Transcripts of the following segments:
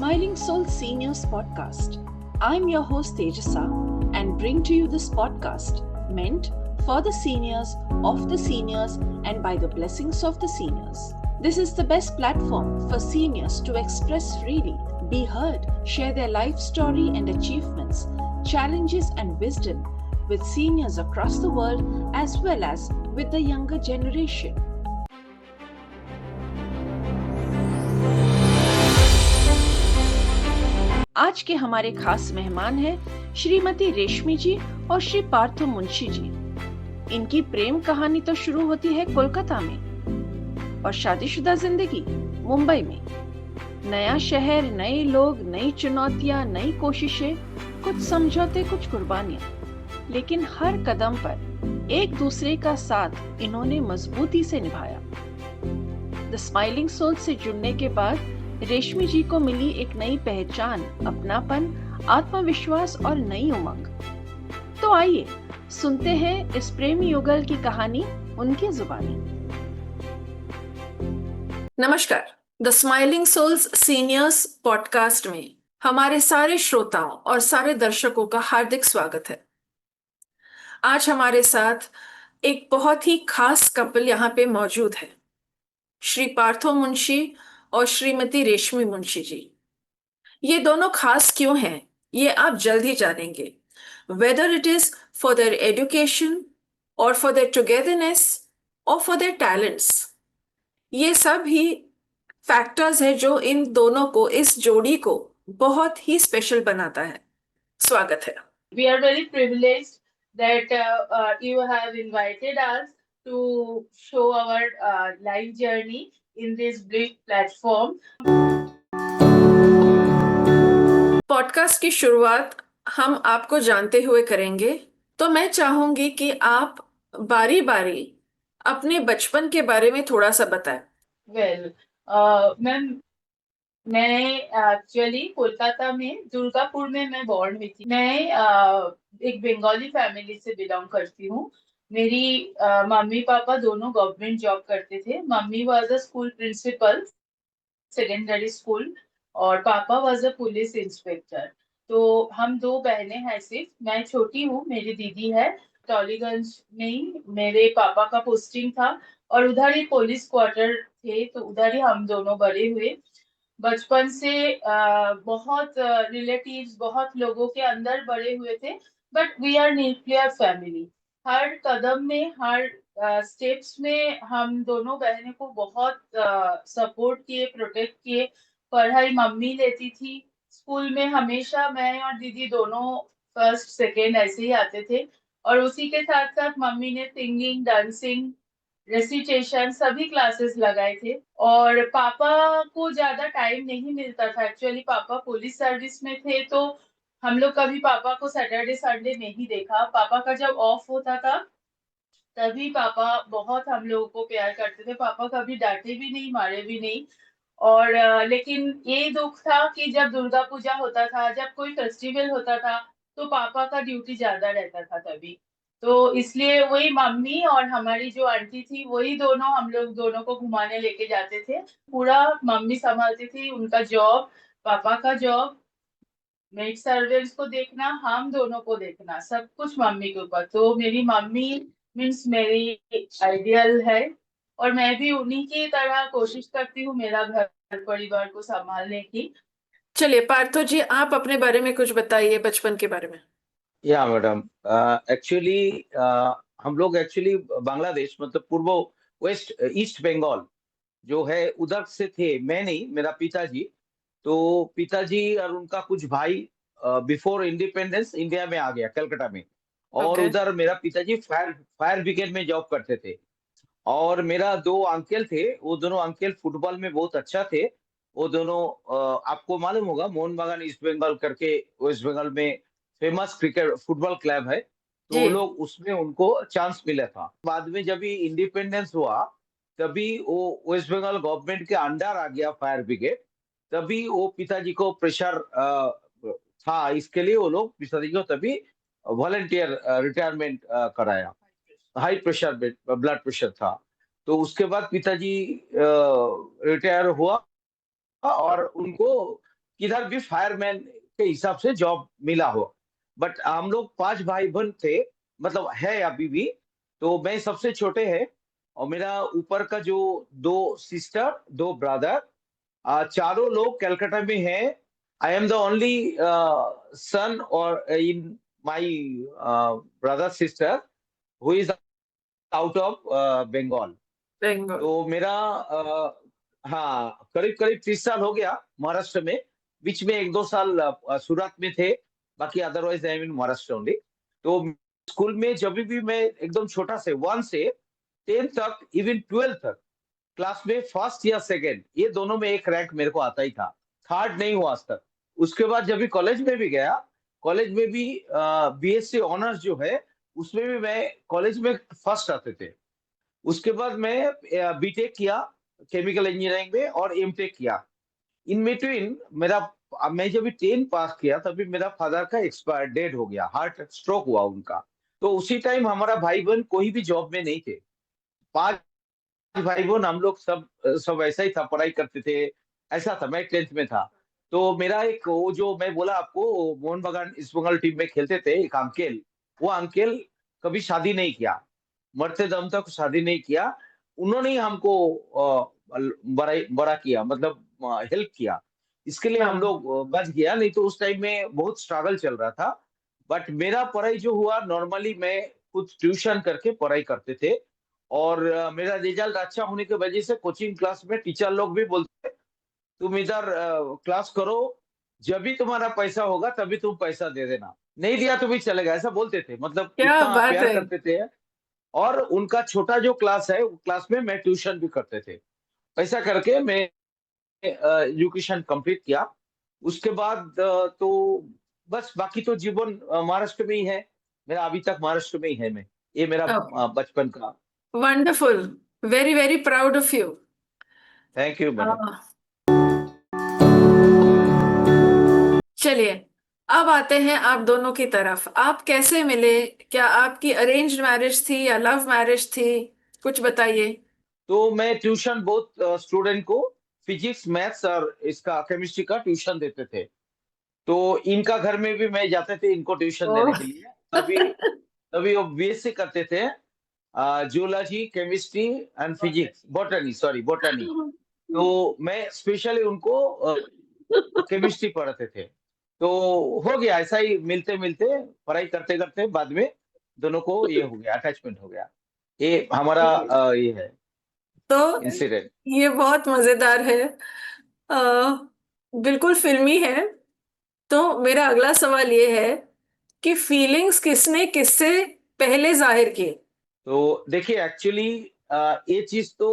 Smiling Soul Seniors podcast. I'm your host Tejasa and bring to you this podcast meant for the seniors, of the seniors, and by the blessings of the seniors. This is the best platform for seniors to express freely, be heard, share their life story and achievements, challenges and wisdom with seniors across the world as well as with the younger generation. आज के हमारे खास मेहमान हैं श्रीमती रेशमी जी और श्री पार्थो मुंशी जी। इनकी प्रेम कहानी तो शुरू होती है कोलकाता में और शादीशुदा जिंदगी मुंबई में। नया शहर, नए लोग, नई चुनौतियां, नई कोशिशें, कुछ समझौते, कुछ कुर्बानियां, लेकिन हर कदम पर एक दूसरे का साथ इन्होंने मजबूती से निभाया। द स्माइलिंग सोल से जुड़ने के बाद रेशमी जी को मिली एक नई पहचान, अपनापन, आत्मविश्वास और नई उमंग। तो आइए सुनते हैं इस प्रेमी युगल की कहानी उनकी जुबानी। नमस्कार, the smiling souls seniors podcast में हमारे सारे श्रोताओं और सारे दर्शकों का हार्दिक स्वागत है। आज हमारे साथ एक बहुत ही खास कपल यहाँ पे मौजूद है, श्री पार्थो मुंशी और श्रीमती रेशमी मुंशी जी। ये दोनों खास क्यों हैं, ये आप जल्द ही जानेंगे। Whether it is for their education और फॉर देयर टुगेदरनेस और फॉर देयर टैलेंट्स, ये सब ही फैक्टर्स है जो इन दोनों को, इस जोड़ी को बहुत ही स्पेशल बनाता है। स्वागत है। We are very privileged that you have invited us to show our life journey in this big platform. Podcast की शुरुआत हम आपको जानते हुए करेंगे, तो मैं चाहूंगी कि आप बारी बारी अपने बचपन के बारे में थोड़ा सा बताएं। मैम, मैं एक्चुअली कोलकाता में दुर्गापुर में मैं बॉर्न हुई थी। मैं एक बंगाली फैमिली से बिलोंग करती हूँ। मेरी मम्मी पापा दोनों गवर्नमेंट जॉब करते थे। Mummy was a school principal, secondary school, और papa was a police inspector. तो हम दो बहनें हैं सिर्फ। मैं छोटी हूँ, मेरी दीदी है। टॉलीगंज में ही मेरे पापा का पोस्टिंग था और उधर ही पुलिस क्वार्टर थे, तो उधर ही हम दोनों बड़े हुए। बचपन से बहुत रिलेटिव्स, बहुत लोगों के अंदर बड़े हुए थे, but we are nuclear family. हर कदम में, हर स्टेप्स में हम दोनों बहनें को बहुत सपोर्ट किए, प्रोटेक्ट किए। पढ़ाई मम्मी लेती थी। स्कूल में हमेशा मैं और दीदी दोनों फर्स्ट सेकेंड ऐसे ही आते थे, और उसी के साथ साथ मम्मी ने सिंगिंग, डांसिंग, रेसिटेशन सभी क्लासेस लगाए थे। और पापा को ज्यादा टाइम नहीं मिलता था। एक्चुअली पापा पुलिस सर्विस में थे, तो हम लोग कभी पापा को सैटरडे संडे नहीं देखा। पापा का जब ऑफ होता था तभी पापा बहुत हम लोगों को प्यार करते थे। पापा कभी डांटे भी नहीं, मारे भी नहीं। और लेकिन ये दुख था कि जब दुर्गा पूजा होता था, जब कोई फेस्टिवल होता था, तो पापा का ड्यूटी ज्यादा रहता था तभी। तो इसलिए वही मम्मी और हमारी जो आंटी थी, वही दोनों हम लोग दोनों को घुमाने लेके जाते थे। पूरा मम्मी संभालती थी, उनका जॉब, पापा का जॉब, मेड सर्वेंट्स को देखना, हम दोनों को देखना, सब कुछ मम्मी के ऊपर। तो मेरी मम्मी मीन्स मेरी आइडियल है, और मैं भी उन्हीं की तरह कोशिश करती हूँ मेरा घर परिवार को संभालने की। चलिए पार्थो जी, आप अपने बारे में कुछ बताइए, बचपन के बारे में। या मैडम, एक्चुअली हम लोग एक्चुअली बांग्लादेश, मतलब पूर्व वेस्ट ईस्ट बंगाल जो है उधर से थे। मैं नहीं, मेरा पिताजी। तो पिताजी और उनका कुछ भाई बिफोर इंडिपेंडेंस इंडिया में आ गया, कलकत्ता में। और Okay. उधर मेरा पिताजी फायर ब्रिगेड में जॉब करते थे। और मेरा दो अंकल थे, वो दोनों अंकल फुटबॉल में बहुत अच्छा थे। वो दोनों आपको मालूम होगा, मोहन बागान ईस्ट बंगाल करके वेस्ट बंगाल में फेमस क्रिकेट फुटबॉल क्लब है। तो वो लोग उसमें उनको चांस मिला था। बाद में जब भी इंडिपेंडेंस हुआ तभी वो वेस्ट बंगाल गवर्नमेंट के अंडर आ गया फायर ब्रिगेड। तभी वो पिताजी को प्रेशर था, इसके लिए वो लोग पिताजी को तभी वॉलंटियर रिटायरमेंट कराया। हाई प्रेशर, ब्लड प्रेशर था। तो उसके बाद पिताजी रिटायर हुआ और उनको किधर भी फायरमैन के हिसाब से जॉब मिला हो। बट हम लोग 5 भाई बहन थे, मतलब है अभी भी। तो मैं सबसे छोटे है, और मेरा ऊपर का जो 2 सिस्टर, 2 ब्रदर, चारों लोग कलकत्ता में हैं। I am the only son और in my brother sister who is out of Bengal. Bengal. तो मेरा हाँ, करीब करीब 30 साल हो गया महाराष्ट्र में। बीच में 1-2 साल सूरत में थे। बाकी otherwise I mean Maharashtra only. तो स्कूल में जब भी मैं एकदम छोटा से 1 से 10 तक, इवन 12 तक क्लास में फर्स्ट या सेकंड, ये दोनों में एक रैंक मेरे को आता ही था। थर्ड नहीं हुआ आज तक। उसके बाद जब भी कॉलेज में भी गया, कॉलेज में भी बीएससी ऑनर्स जो है, उसमें भी मैं कॉलेज में फर्स्ट आते थे। उसके बाद मैं बीटेक किया केमिकल इंजीनियरिंग में, और एमटेक किया। इन बिटवीन मेरा, मैं जब 10 पास किया तभी मेरा फादर का एक्सपायर डेड हो गया, हार्ट स्ट्रोक हुआ उनका। तो उसी टाइम हमारा भाई बहन कोई भी जॉब में नहीं थे। 5 भाई बहन हम लोग सब सब ऐसा ही था, पढ़ाई करते थे। ऐसा था, मैं 10th में था। तो मेरा एक, वो जो मैं बोला आपको मोहन बागान ईस्ट बंगाल टीम में खेलते थे, एक अंकेल, वो अंकेल कभी शादी नहीं किया, मरते दम तक शादी नहीं किया। उन्होंने ही हमको बड़ा बड़ा किया, मतलब हेल्प किया। इसके लिए हम हाँ। लोग बच गया, नहीं तो उस टाइम में बहुत स्ट्रगल चल रहा था। बट मेरा पढ़ाई जो हुआ, नॉर्मली मैं कुछ ट्यूशन करके पढ़ाई करते थे। और मेरा रिजल्ट अच्छा होने की वजह से कोचिंग क्लास में टीचर लोग भी बोलते, तुम इधर क्लास करो, जब भी तुम्हारा पैसा होगा तभी तुम पैसा दे देना, नहीं दिया तो भी चलेगा, ऐसा बोलते थे। मतलब क्या इतना बात प्यार है। करते थे। और उनका छोटा जो क्लास है, वो क्लास में मैं ट्यूशन भी करते थे। ऐसा करके मैं एजुकेशन कंप्लीट किया। उसके बाद तो बस बाकी तो जीवन महाराष्ट्र में ही है मेरा, अभी तक महाराष्ट्र में ही है मैं। ये मेरा ओके, बचपन का। Wonderful, very very proud of you. Thank you madam. चलिए, अब आते हैं आप दोनों की तरफ। आप कैसे मिले? क्या आपकी अरेंज्ड मैरिज थी या लव मैरिज थी? कुछ बताइए। तो मैं ट्यूशन बहुत स्टूडेंट को फिजिक्स, मैथ्स और इसका केमिस्ट्री का ट्यूशन देते थे। तो इनका घर में भी मैं जाते थे इनको ट्यूशन देने ओह। के लिए। तभी तभी वो बीएससी करते थे, zoology, chemistry and physics, botany, sorry botany. तो मैं स्पेशली उनको केमिस्ट्री पढ़ाते थे। तो हो गया ऐसा ही, मिलते मिलते पढ़ाई करते करते बाद में दोनों को ये हो गया, अटैचमेंट हो गया। ये हमारा ये है तो इंसिडेंट। ये बहुत मजेदार है, अ, बिल्कुल फिल्मी है। तो मेरा अगला सवाल ये है कि फीलिंग्स किसने किससे पहले जाहिर की? तो देखिए एक्चुअली ये चीज तो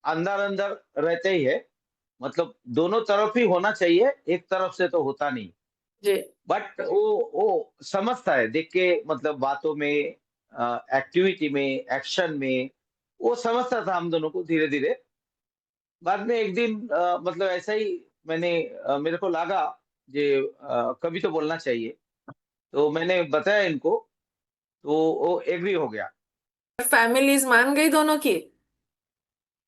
अंदर अंदर रहते ही है। मतलब दोनों तरफ ही होना चाहिए, एक तरफ से तो होता नहीं। जी। बट वो समझता है देख के, मतलब बातों में, एक्टिविटी में, एक्शन में, वो समझता था हम दोनों को धीरे धीरे। बाद में एक दिन मतलब ऐसा ही मैंने मेरे को लगा ये कभी तो बोलना चाहिए। तो मैंने बताया इनको, तो वो एग्री हो गया। फैमिलीज मान गई दोनों की?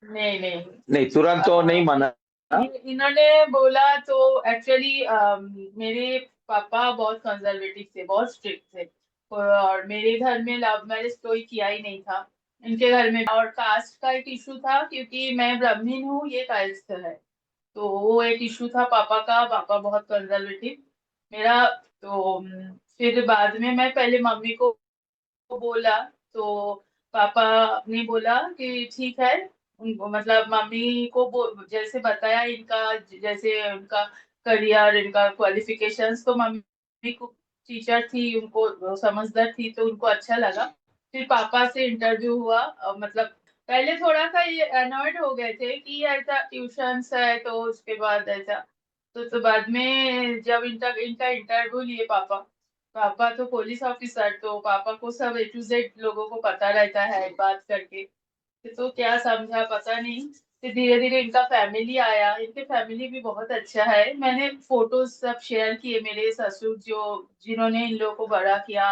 नहीं नहीं। नहीं, तुरंत तो नहीं माना। इन्होंने बोला तो एक्चुअली मेरे पापा बहुत कंजर्वेटिव थे, बहुत स्ट्रिक्ट थे। और मेरे घर में लव मैरिज कोई किया ही नहीं था। इनके घर में और कास्ट का एक इशू था, क्योंकि मैं ब्राह्मण हूँ, ये कास्ट है। तो वो एक इशू था पापा का, पापा बहुत कंजर्वेटिव मेरा। तो फिर बाद में मैं पहले मम्मी को बोला, तो पापा ने बोला कि ठीक है। उनको मतलब मम्मी को जैसे बताया इनका, जैसे उनका करियर, इनका क्वालिफिकेशंस, तो मम्मी को टीचर थी, उनको समझदार थी, तो उनको अच्छा लगा। फिर पापा से इंटरव्यू हुआ। मतलब पहले थोड़ा सा ये अनॉयड हो गए थे कि ऐसा ट्यूशंस है, तो उसके बाद ऐसा। तो बाद में जब इनका इंटरव्यू लिए पापा, पापा तो पुलिस ऑफिसर, तो पापा को सब ए टू जेड लोगों को पता रहता है बात करके। तो क्या समझा पता नहीं। फिर धीरे धीरे इनका फैमिली आया, इनके फैमिली भी बहुत अच्छा है। मैंने फोटोज सब शेयर किए, मेरे ससुर जो जिन्होंने इन लोगों को बड़ा किया,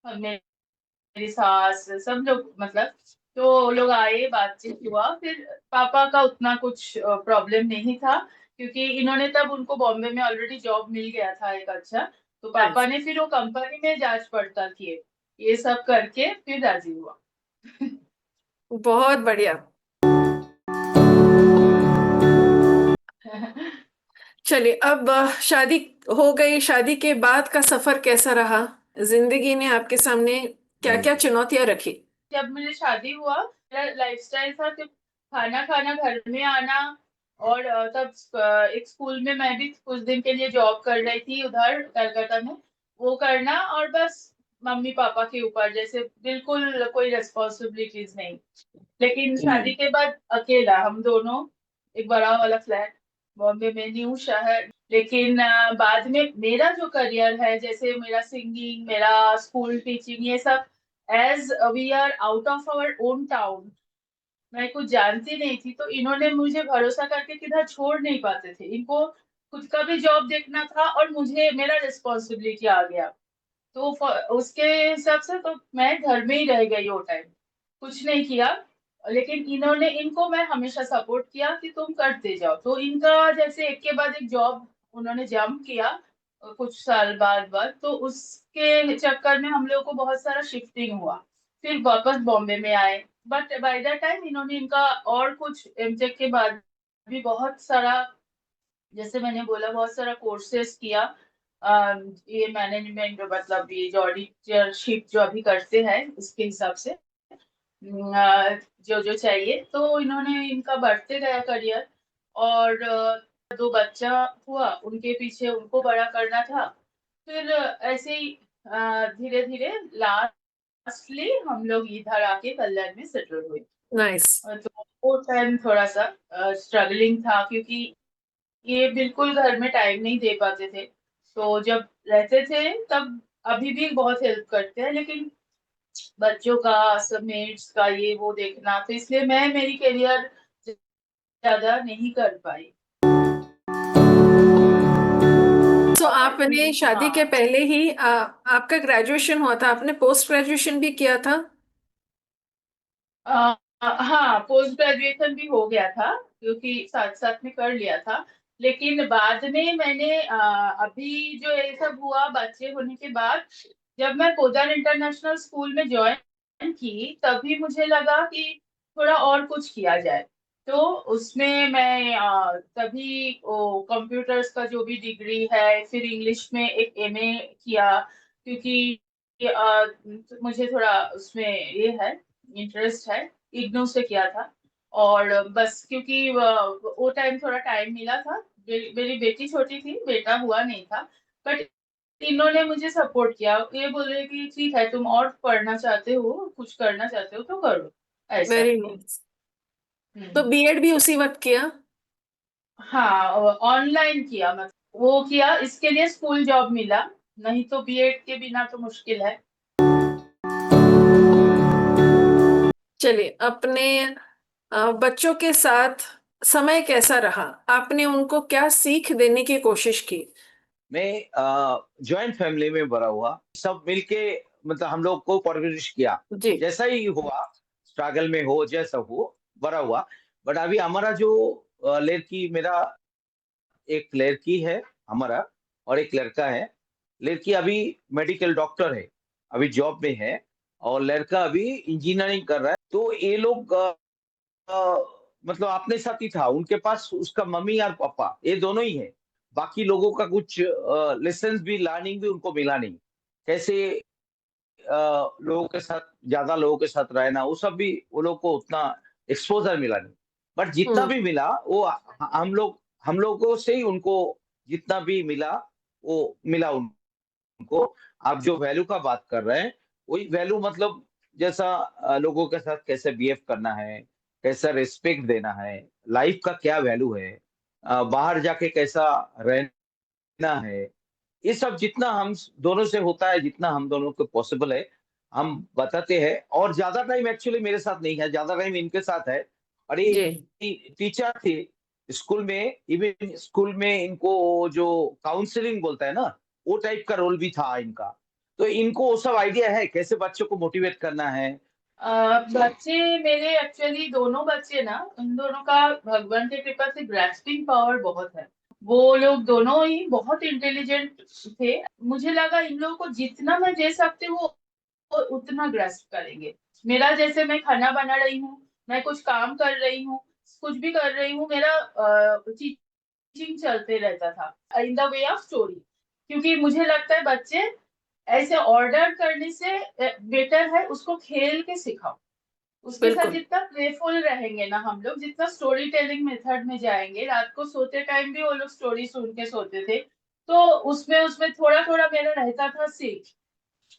और मेरी सास, सब लोग मतलब। तो वो लोग आए, बातचीत हुआ। फिर पापा का उतना कुछ प्रॉब्लम नहीं था, क्योंकि इन्होंने तब उनको बॉम्बे में ऑलरेडी जॉब मिल गया था एक अच्छा, तो पापा ने फिर वो कंपनी में जांच पड़ताल किए, ये सब करके फिर राजी हुआ। बहुत बढ़िया। चलिए, अब शादी हो गई, शादी के बाद का सफर कैसा रहा? जिंदगी ने आपके सामने क्या क्या चुनौतियां रखी? जब मेरी शादी हुआ, मेरा लाइफस्टाइल था कि खाना खाना, घर में आना, और तब एक स्कूल में मैं भी कुछ दिन के लिए जॉब कर रही थी उधर कलकत्ता में, वो करना, और बस मम्मी पापा के ऊपर, जैसे बिल्कुल कोई रेस्पॉन्सिबिलिटीज नहीं। लेकिन शादी के बाद अकेला हम दोनों, एक बड़ा वाला फ्लैट बॉम्बे में, न्यू शहर। लेकिन बाद में मेरा जो करियर है, जैसे मेरा सिंगिंग, मेरा स्कूल टीचिंग, ये सब as we are out of our own town, मैं कुछ जानती नहीं थी, तो इन्होंने मुझे भरोसा करके किधर छोड़ नहीं पाते थे। इनको खुद का भी जॉब देखना था और मुझे मेरा रिस्पॉन्सिबिलिटी आ गया, तो उसके हिसाब से तो मैं घर में ही रह गई वो टाइम, कुछ नहीं किया। लेकिन इनको मैं हमेशा सपोर्ट किया कि तुम करते जाओ, तो इनका जैसे एक के बाद एक जॉब उन्होंने जंप किया कुछ साल बाद, तो उसके चक्कर में हम लोगों को बहुत सारा शिफ्टिंग हुआ, फिर वापस बॉम्बे में आए। बट बाय द टाइम इन्होंने इनका और कुछ एमटेक के बाद भी बहुत सारा, जैसे मैंने बोला, बहुत सारा कोर्सेस किया। ये मैनेजमेंट, मतलब ये जो ऑडिटरशिप जो अभी करते हैं उसके हिसाब से जो जो चाहिए, तो इन्होंने इनका बढ़ते गया करियर। और दो बच्चा हुआ, उनके पीछे उनको बड़ा करना था। फिर ऐसे ही धीरे धीरे लास्टली हम लोग इधर आके कल्याण में सेटल हुए। नाइस। तो वो टाइम थोड़ा सा स्ट्रगलिंग था, क्योंकि ये बिल्कुल घर में टाइम नहीं दे पाते थे। तो जब रहते थे तब अभी भी बहुत हेल्प करते हैं, लेकिन बच्चों का, सब मेट्स का ये वो देखना, तो इसलिए मैं मेरी करियर ज्यादा नहीं कर पाई। तो आपने शादी के हाँ, पहले ही आपका ग्रेजुएशन हुआ था, आपने पोस्ट ग्रेजुएशन भी किया था? हाँ, पोस्ट ग्रेजुएशन भी हो गया था, क्योंकि साथ साथ में कर लिया था। लेकिन बाद में मैंने अभी जो ये सब हुआ बच्चे होने के बाद, जब मैं पोदार इंटरनेशनल स्कूल में ज्वाइन की, तभी मुझे लगा कि थोड़ा और कुछ किया जाए। तो उसमें मैं तभी कंप्यूटर्स का जो भी डिग्री है, फिर इंग्लिश में एक एमए किया, क्योंकि मुझे थोड़ा उसमें ये है, इंटरेस्ट है। इग्नू से किया था। और बस क्योंकि वो टाइम थोड़ा टाइम मिला था, मेरी बेटी छोटी थी, बेटा हुआ नहीं था। बट इन्होंने मुझे सपोर्ट किया, ये बोले कि ठीक है, तुम और पढ़ना चाहते हो, कुछ करना चाहते हो तो करो, ऐसा। Very nice. तो हम्म। बीएड भी उसी वक्त किया? हाँ, ऑनलाइन किया, मतलब वो किया, इसके लिए स्कूल जॉब मिला, नहीं तो बीएड के बिना तो मुश्किल है। चलिए, अपने बच्चों के साथ समय कैसा रहा? आपने उनको क्या सीख देने की कोशिश की? मैं जॉइंट फैमिली में बड़ा हुआ, सब मिलके मतलब हम लोग को परवरिश किया, जी। जैसा ही हुआ, स्ट्रगल में हो जैसा हो, बड़ा हुआ। बट अभी हमारा जो लड़की, मेरा एक लड़की है हमारा और एक लड़का है। लड़की अभी मेडिकल डॉक्टर है, अभी जॉब में है, और लड़का अभी इंजीनियरिंग कर रहा है। तो ये लोग मतलब अपने साथ ही था, उनके पास उसका मम्मी और पापा ये दोनों ही है। बाकी लोगों का कुछ लेसन भी, लर्निंग भी उनको मिला नहीं, कैसे लोगों के साथ, ज्यादा लोगों के साथ रहना, वो सब भी वो लोग को उतना एक्सपोजर मिला नहीं। बट जितना हम्म। भी मिला वो हम लोगों से ही उनको जितना भी मिला वो मिला उनको। आप जो वैल्यू का बात कर रहे हैं, वही वैल्यू, मतलब जैसा लोगों के साथ कैसे बिहेव करना है, कैसा रिस्पेक्ट देना है, लाइफ का क्या वैल्यू है, बाहर जाके कैसा रहना है, ये सब जितना हम दोनों से होता है, जितना हम दोनों को पॉसिबल है, हम बताते हैं। और ज्यादा टाइम एक्चुअली मेरे साथ नहीं है, ज्यादा टाइम इनके साथ है। और ये जी। टीचर थे स्कूल में, इवन स्कूल में इनको जो काउंसलिंग बोलता है ना, वो टाइप का रोल भी था इनका। तो इनको वो सब आइडिया है कैसे बच्चों को मोटिवेट करना है, बच्चे मेरे एक्चुअली दोनों बच्चे ना, उन दोनों का भगवान की कृपा से ग्रास्पिंग पावर बहुत है। वो लोग दोनों ही बहुत इंटेलिजेंट थे। मुझे लगा इन लोगों को जितना मैं दे सकती हूँ वो उतना ग्रास्प करेंगे। मेरा जैसे मैं खाना बना रही हूँ, मैं कुछ काम कर रही हूँ, कुछ भी कर रही हूँ, मेरा टीचिंग चलते रहता था in the way of story. क्योंकि मुझे लगता है बच्चे ऐसे ऑर्डर करने से बेटर है उसको खेल के सिखाओ। उसके साथ बिल्कुल। जितना प्लेफुल रहेंगे ना हम लोग, जितना स्टोरी टेलिंग मेथड में जाएंगे, रात को सोते टाइम भी वो लोग स्टोरी सुन के सोते थे, तो उसमें उसमें थोड़ा थोड़ा मेरा रहता था सीख।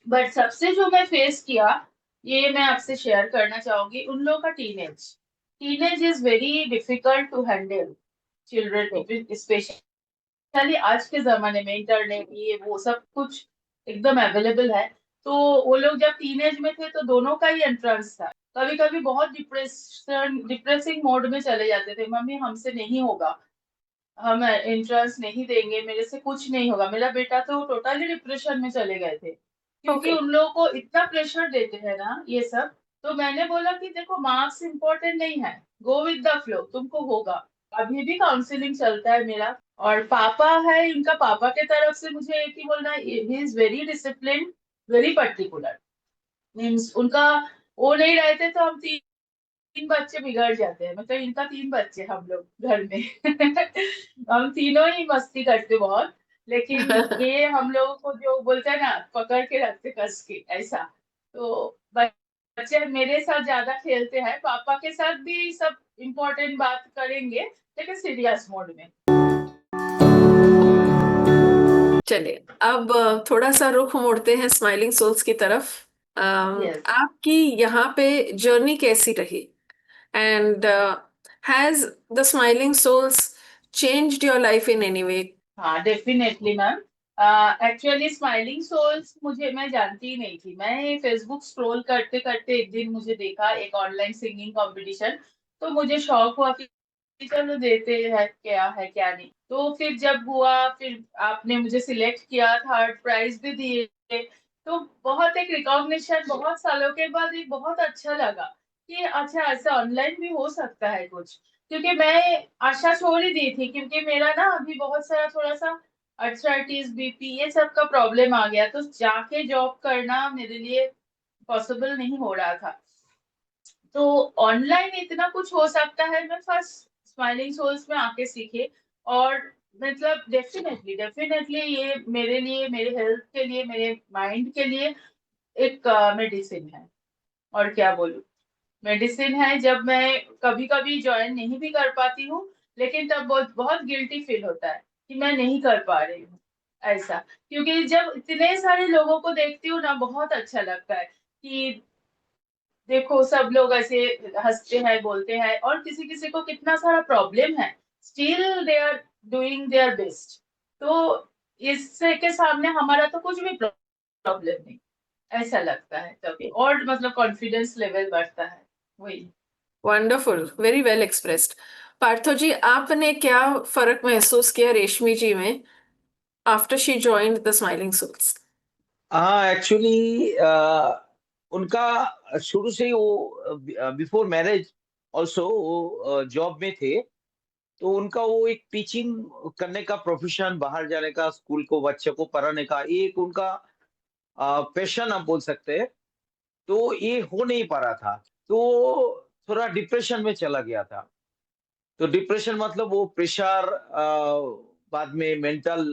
बट सबसे जो मैं फेस किया, ये मैं आपसे शेयर करना चाहूंगी, उन लोगों का teenage. Teenage is very difficult to handle children, specially आज के जमाने में इंटरनेट ये वो सब कुछ एकदम अवेलेबल है। तो वो लोग जब टीनेज में थे तो दोनों का ही एंट्रेंस था। कभी कभी बहुत डिप्रेसिंग मोड में चले जाते थे, मम्मी हमसे नहीं होगा, हम एंट्रेंस नहीं देंगे, मेरे से कुछ नहीं होगा। मेरा बेटा तो टोटली डिप्रेशन में चले गए थे, क्योंकि ओके। उन लोगों को इतना प्रेशर देते हैं ना ये सब। तो मैंने बोला कि देखो मार्क्स इम्पोर्टेंट नहीं है, गो विद द फ्लो, तुमको होगा। अभी भी काउंसलिंग चलता है मेरा। और पापा है, इनका पापा के तरफ से मुझे एक ही बोलना है, he is very discipline, very particular. Means उनका वो नहीं रहते तो हम तीन बच्चे बिगड़ जाते हैं। मतलब इनका तीन बच्चे हम लोग घर में हम तीनों ही मस्ती करते बहुत। लेकिन ये हम लोगों को जो बोलते हैं ना, पकड़ के रखते कस के ऐसा। तो बच्चे मेरे साथ ज्यादा खेलते हैं, पापा के साथ भी सब इम्पोर्टेंट बात करेंगे, लेकिन सीरियस मोड में। चलिए, अब थोड़ा सा रुख मोड़ते हैं स्माइलिंग सोल्स की तरफ। यस। आपकी यहाँ पे जर्नी कैसी रही? And has the smiling souls changed your life in any way? हाँ definitely ma'am. Actually smiling souls मैं जानती ही नहीं थी। मैं फेसबुक स्क्रॉल करते करते एक दिन मुझे देखा एक ऑनलाइन सिंगिंग कंपटीशन। तो मुझे शौक हुआ कि चलो देते हैं क्या है क्या नहीं। तो फिर जब हुआ, फिर आपने मुझे सिलेक्ट किया, थर्ड प्राइज भी दिए। तो बहुत एक रिकॉग्निशन, बहुत सालों के बाद एक बहुत अच्छा लगा कि अच्छा ऐसा ऑनलाइन भी हो सकता है कुछ। क्योंकि मैं आशा छोड़ ही दी थी, क्योंकि मेरा ना अभी बहुत सारा थोड़ा सा अर्थराइटिस, बीपी, ये सब का प्रॉब्लम आ गया, तो जाके जॉब करना मेरे लिए पॉसिबल नहीं हो रहा था। तो ऑनलाइन इतना कुछ हो सकता है, मैं फर्स्ट स्माइलिंग सोल्स में आके सीखे। और मतलब डेफिनेटली डेफिनेटली ये मेरे लिए, मेरे हेल्थ के लिए, मेरे माइंड के लिए एक मेडिसिन है। और क्या बोलूं, मेडिसिन है। जब मैं कभी कभी ज्वाइन नहीं भी कर पाती हूँ, लेकिन तब बहुत बहुत गिल्टी फील होता है कि मैं नहीं कर पा रही हूँ ऐसा। क्योंकि जब इतने सारे लोगों को देखती हूँ ना, बहुत अच्छा लगता है कि देखो सब लोग ऐसे हंसते हैं, बोलते हैं, और किसी किसी को कितना सारा प्रॉब्लम है, still they are doing their best. तो इससे के सामने हमारा तो कुछ भी प्रॉब्लम नहीं, ऐसा लगता है तब। और मतलब कॉन्फिडेंस लेवल बढ़ता है, वही। Wonderful, very well expressed. Partho ji, आपने क्या फर्क महसूस किया रेशमी जी में after she joined the smiling souls? हाँ एक्चुअली उनका शुरू से ही वो बिफोर मैरिज ऑल्सो वो जॉब में थे। तो उनका वो एक टीचिंग करने का प्रोफेशन, बाहर जाने का, स्कूल को बच्चे को पढ़ाने का एक उनका पैशन आप बोल सकते हैं। तो ये हो नहीं पा रहा था। तो थोड़ा डिप्रेशन में चला गया था। तो डिप्रेशन मतलब वो प्रेशर, बाद में मेंटल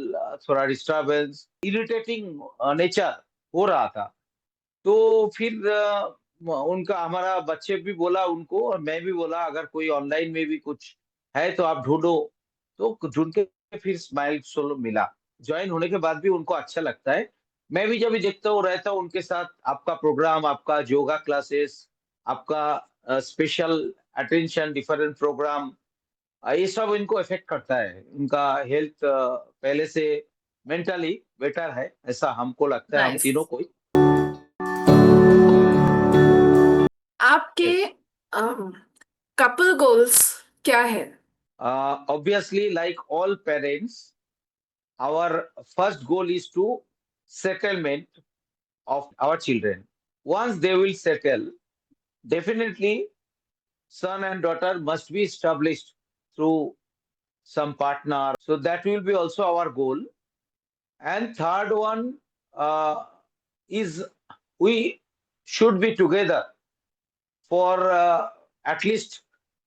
थोड़ा डिस्टरबेंस, इरिटेटिंग नेचर हो रहा था। तो फिर उनका हमारा बच्चे भी बोला उनको और मैं भी बोला अगर कोई ऑनलाइन में भी कुछ है तो आप ढूंढो। तो ढूंढ के फिर स्माइल सोलो मिला। ज्वाइन होने के बाद भी उनको अच्छा लगता है। मैं भी जब भी देखता हूँ रहता हूँ उनके साथ, आपका प्रोग्राम, आपका योगा क्लासेस, आपका स्पेशल अटेंशन, डिफरेंट प्रोग्राम, ये सब इनको इफेक्ट करता है। उनका हेल्थ पहले से मेंटली बेटर है, ऐसा हमको लगता है, हम नाइस। तीनों को। आपके यस। कपल गोल्स क्या है? Obviously, like all parents, our first goal is to settlement of our children. Once they will settle, definitely son and daughter must be established through some partner. So that will be also our goal. And third one is we should be together for at least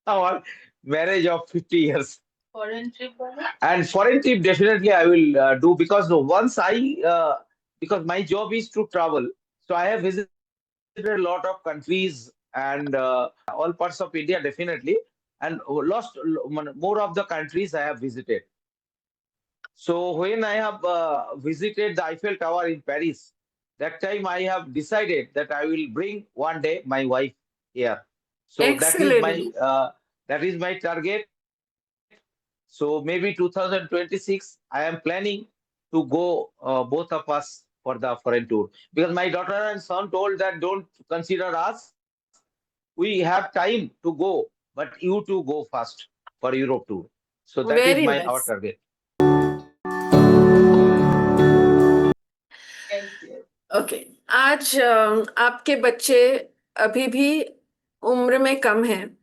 our marriage of 50 years. Foreign trip वाला? And foreign trip definitely I will do, because once because my job is to travel. So I have visited a lot of countries and all parts of India definitely. And lost more of the countries I have visited. So when I have visited the Eiffel Tower in Paris, that time I have decided that I will bring one day my wife here. So Excellent. that is my target. So maybe 2026, I am planning to go both of us for the foreign tour, because my daughter and son told that don't consider us. We have time to go, but you two go first for Europe tour. So that is Very our nice. target. Yes, yes. Okay, आज आपके बच्चे अभी भी उम्र में कम हैं।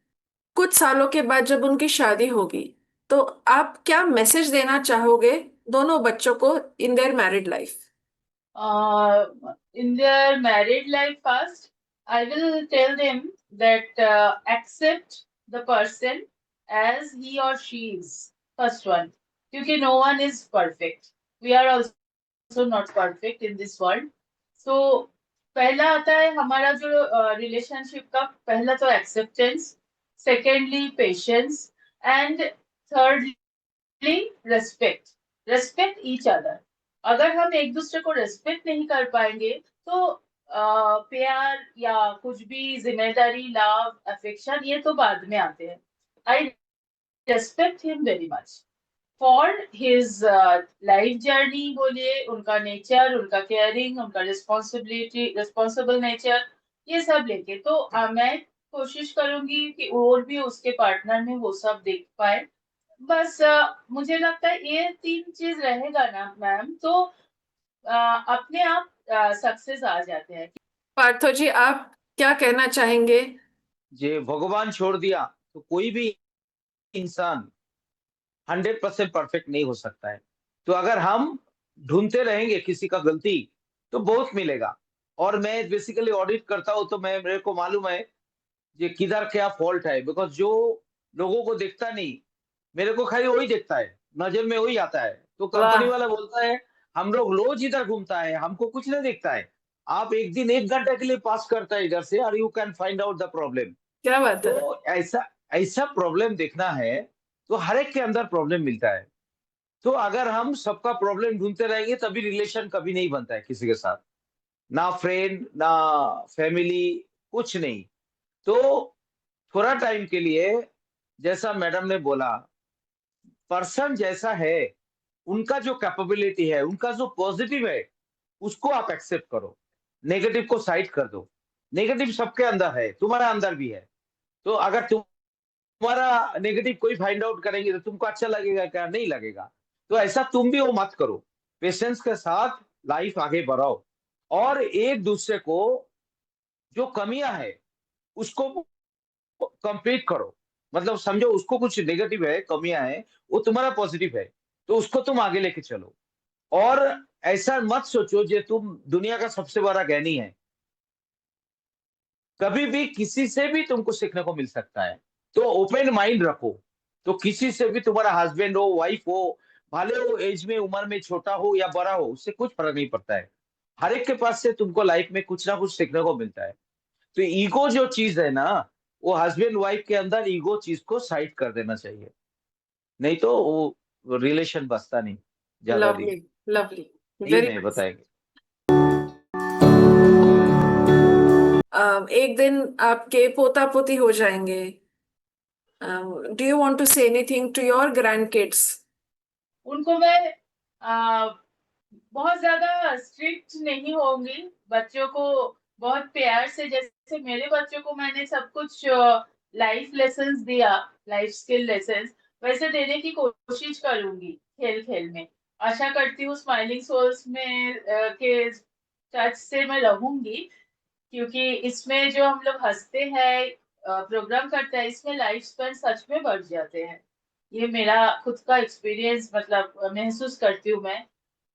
कुछ सालों के बाद जब उनकी शादी होगी, तो आप क्या मैसेज देना चाहोगे दोनों बच्चों को in their married life? In their married life first, I will tell them that accept the person as he or she is. First one. क्योंकि no one is perfect. We are also not perfect in this world. So पहला आता है हमारा जो relationship का पहला तो acceptance, secondly patience, and thirdly respect. Respect each other. अगर हम एक दूसरे को रेस्पेक्ट नहीं कर पाएंगे तो प्यार या कुछ भी जिम्मेदारी, लव, अफेक्शन, ये तो बाद में आते हैं. आई respect him very much for his life journey. बोलिए उनका नेचर, उनका केयरिंग, उनका रिस्पॉन्सिबल नेचर, ये सब लेके तो मैं कोशिश करूंगी कि और भी उसके पार्टनर में वो सब देख पाए. बस मुझे लगता है ये तीन चीज रहेगा ना मैम, तो अपने आप सक्सेस आ जाते हैं. पार्थो जी, आप क्या कहना चाहेंगे? जे भगवान छोड़ दिया तो कोई भी इंसान 100% परफेक्ट नहीं हो सकता है. तो अगर हम ढूंढते रहेंगे किसी का गलती, तो बहुत मिलेगा. और मैं बेसिकली ऑडिट करता हूँ, तो मैं मेरे को मालूम है ये किधर क्या फॉल्ट है. बिकॉज जो लोगों को दिखता नहीं, मेरे को खाली वही दिखता है, नजर में वही आता है. तो कंपनी वाह, वाला बोलता है हम लोग रोज इधर घूमता है, हमको कुछ नहीं दिखता है. आप एक दिन 1 घंटे के लिए पास करता है इधर से, और you can find out the problem. क्या बात है। तो ऐसा ऐसा प्रॉब्लम देखना है, तो हर एक के अंदर प्रॉब्लम मिलता है. तो अगर हम सबका प्रॉब्लम ढूंढते रहेंगे, तभी रिलेशन कभी नहीं बनता है किसी के साथ. ना फ्रेंड, ना फैमिली, कुछ नहीं. तो थोड़ा टाइम के लिए, जैसा मैडम ने बोला, पर्सन जैसा है, उनका जो कैपेबिलिटी है, उनका जो पॉजिटिव है, उसको आप एक्सेप्ट करो. नेगेटिव को साइड कर दो. नेगेटिव सबके अंदर है, तुम्हारा अंदर भी है. तो अगर तुम्हारा नेगेटिव कोई फाइंड आउट करेंगे, तो तुमको अच्छा लगेगा क्या? नहीं लगेगा. तो ऐसा तुम भी वो मत करो. पेशेंस के साथ लाइफ आगे बढ़ाओ, और एक दूसरे को जो कमियां है उसको कंप्लीट करो. मतलब समझो, उसको कुछ नेगेटिव है, कमियां है, वो तुम्हारा पॉजिटिव है, तो उसको तुम आगे लेके चलो. और ऐसा मत सोचो जे तुम दुनिया का सबसे बड़ा ज्ञानी है. कभी भी किसी से भी तुमको सीखने को मिल सकता है. तो ओपन माइंड रखो. तो किसी से भी, तुम्हारा हस्बैंड हो, वाइफ हो, भले वो एज में, उम्र में छोटा हो या बड़ा हो, उससे कुछ फर्क नहीं पड़ता है. हर एक के पास से तुमको लाइफ में कुछ ना कुछ सीखने को मिलता है. तो ईगो जो चीज है ना, वो हस्बैंड वाइफ के अंदर ईगो चीज को साइड कर देना चाहिए. नहीं तो वो रिलेशन बसता नहीं ज्यादा दिन. लवली, लवली, ये वेरी नहीं नाइस। बताएंगे. एक दिन आपके पोता पोती हो जाएंगे। Do you want to say anything to your grand kids? उनको मैं बहुत ज्यादा स्ट्रिक्ट नहीं होंगी. बच्चों को बहुत प्यार से, जैसे मेरे बच्चों को मैंने सब कुछ लाइफ लेसन्स दिया, लाइफ स्किल लेसन्स, वैसे देने की कोशिश करूंगी खेल खेल में. आशा करती हूँ स्माइलिंग सोल्स में के टच से मैं रहूंगी. क्योंकि इसमें जो हम लोग हंसते हैं, प्रोग्राम करते हैं, इसमें लाइफ स्पैन सच में बढ़ जाते हैं। ये मेरा खुद का एक्सपीरियंस, मतलब महसूस करती हूँ मैं।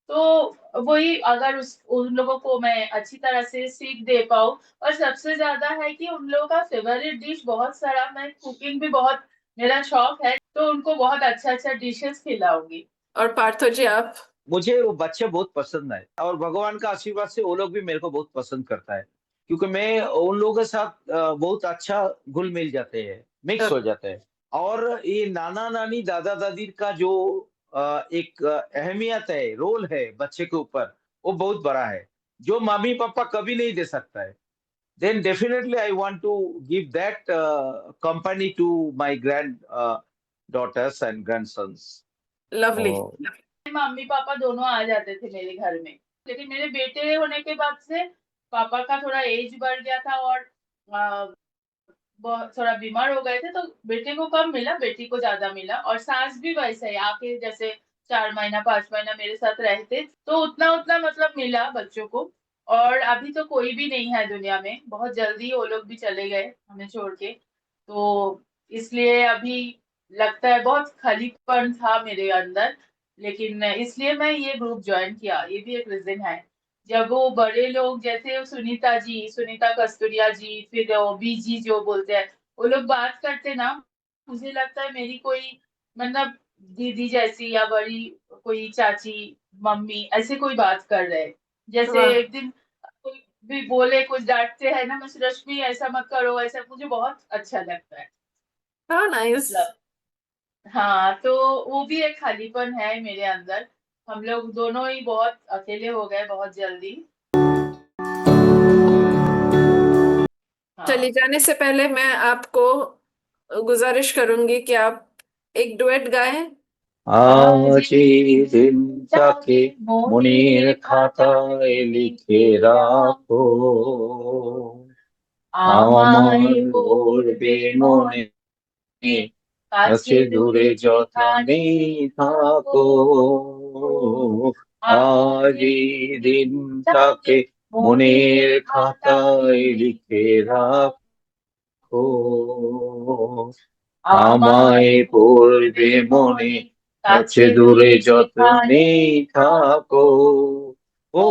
तो वही, अगर उन लोगों को मैं अच्छी तरह से सीख दे पाऊँ, और सबसे ज्यादा है कि उन लोगों का फेवरेट डिश बहुत सारा, मैं कुकिंग भी बहुत मेरा शौक है, तो उनको बहुत अच्छा अच्छा डिशेस खिलाऊंगी। और पार्थो जी आप? मुझे वो बच्चे बहुत पसंद है और भगवान का आशीर्वाद से वो लोग भी मेरे को बहुत पसंद करता है, क्योंकि मैं उन लोगों के साथ बहुत अच्छा घुल मिल जाते हैं, मिक्स हो जाते हैं। और ये नाना नानी दादा दादी का जो एक अहमियत है, रोल है बच्चे के ऊपर, वो बहुत बड़ा है, जो मम्मी पापा कभी नहीं दे सकता है। then definitely I want to give that company to my daughters and grandsons. Lovely. Oh, mummy papa दोनों आ जाते थे मेरे घर में, लेकिन मेरे बेटे होने के बाद से पापा का थोड़ा एज बढ़ गया था, और बहुत थोड़ा बीमार हो गए थे, तो बेटे को कम मिला, बेटी को ज्यादा मिला। और सास भी वैसे ही आके जैसे 4 महीना 5 महीना मेरे साथ रहते, तो उतना उतना मतलब मिला बच्चों को। और अभी तो कोई भी नहीं है दुनिया में, बहुत जल्दी वो लोग भी चले गए हमें छोड़ के। तो इसलिए अभी लगता है बहुत खालीपन था मेरे अंदर, लेकिन इसलिए मैं ये ग्रुप ज्वाइन किया, ये भी एक रीजन है। जब वो बड़े लोग जैसे सुनीता जी, सुनीता कस्तूरिया जी, फिर वो बीजी जो बोलते हैं, वो लोग बात करते ना, मुझे लगता है मेरी कोई, मतलब दीदी जैसी, या बड़ी कोई चाची, मम्मी, ऐसे कोई बात कर रहे हैं। जैसे वाह। एक दिन कोई भी बोले, कुछ डांटते हैं ना, मैं रश्मि ऐसा मत करो, ऐसा, मुझे बहुत अच्छा लगता है। How nice. मतलब हाँ, तो वो भी एक खालीपन है मेरे अंदर। हम लोग दोनों ही बहुत अकेले हो गए बहुत जल्दी। चली हाँ, जाने से पहले मैं आपको गुजारिश करूंगी कि आप एक डुएट गाएं। আজি দিনটাকে মনের খাতায় লিখে রাখো, আমার পড়বে মনে, কাছে দূরে যথানেই থাকো। আজ এই দিনটাকে মনের খাতায় লিখে রাখো, আমায় পড়বে মনে, কাছে দূরে যতনেই থাকো। ও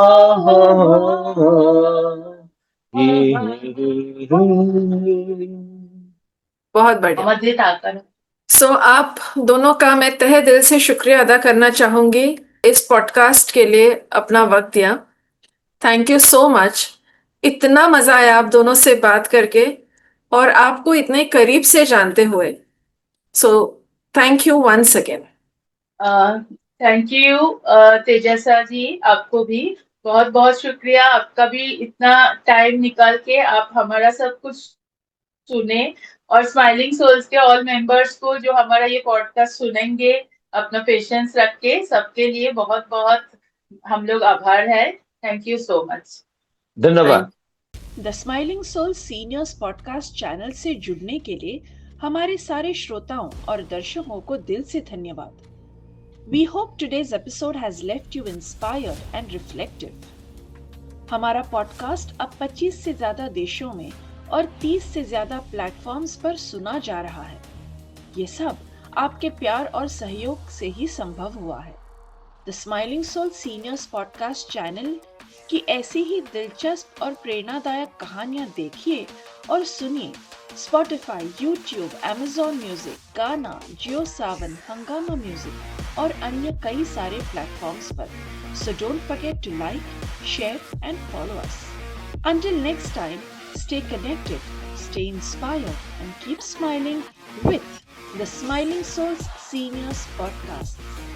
আহা बहुत बढ़िया। আমাদের টাকা सो आप दोनों का मैं तहे दिल से शुक्रिया अदा करना चाहूंगी इस पॉडकास्ट के लिए अपना वक्त दिया। Thank you so much. इतना मजा आया आप दोनों से बात करके और आपको इतने करीब से जानते हुए। So thank you once again. Thank you Tejaswa ji, आपको भी बहुत बहुत शुक्रिया। आपका भी इतना टाइम निकाल के आप हमारा सब कुछ सुने, और स्माइलिंग सोल्स के ऑल मेंबर्स को जो हमारा ये पॉडकास्ट सुनेंगे, अपना पेशेंस रख के, सबके लिए बहुत बहुत हम लोग आभार है। Thank you so much. धन्यवाद। The smiling soul seniors podcast channel से जुड़ने के लिए हमारे सारे श्रोताओं और दर्शकों को दिल से धन्यवाद। We hope today's episode has left you inspired and reflective. हमारा पॉडकास्ट अब 25 से ज्यादा देशों में और 30 से ज्यादा प्लेटफॉर्म्स पर सुना जा रहा है। ये सब आपके प्यार और सहयोग से ही संभव हुआ है। The smiling soul seniors podcast channel की ऐसी ही दिलचस्प और प्रेरणादायक कहानियां देखिए और सुनिए Spotify, YouTube, Amazon Music, गाना, जियो सावन, हंगामा म्यूजिक और अन्य कई सारे प्लेटफॉर्म्स पर। So don't forget to like, share and follow us. Until next time, stay connected, stay inspired and keep smiling with the Smiling Souls Seniors Podcast.